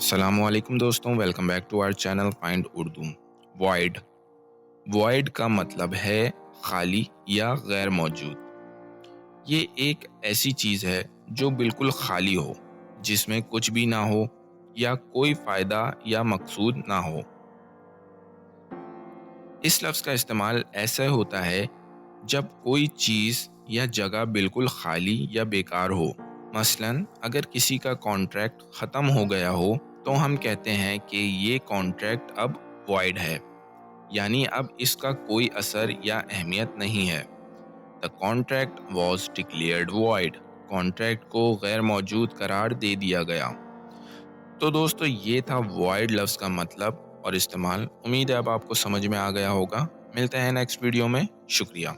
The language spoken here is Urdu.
السلام علیکم دوستوں، welcome back to our channel find Urdu. Wide wide کا مطلب ہے خالی یا غیر موجود۔ یہ ایک ایسی چیز ہے جو بالکل خالی ہو، جس میں کچھ بھی نہ ہو یا کوئی فائدہ یا مقصود نہ ہو۔ اس لفظ کا استعمال ایسا ہوتا ہے جب کوئی چیز یا جگہ بالکل خالی یا بیکار ہو۔ مثلاً اگر کسی کا کانٹریکٹ ختم ہو گیا ہو تو ہم کہتے ہیں کہ یہ کانٹریکٹ اب وائڈ ہے، یعنی اب اس کا کوئی اثر یا اہمیت نہیں ہے۔ The contract was declared void۔ Contract کو غیر موجود قرار دے دیا گیا۔ تو دوستو، یہ تھا void لفظ کا مطلب اور استعمال۔ امید ہے اب آپ کو سمجھ میں آ گیا ہوگا۔ ملتے ہیں نیکسٹ ویڈیو میں۔ شکریہ۔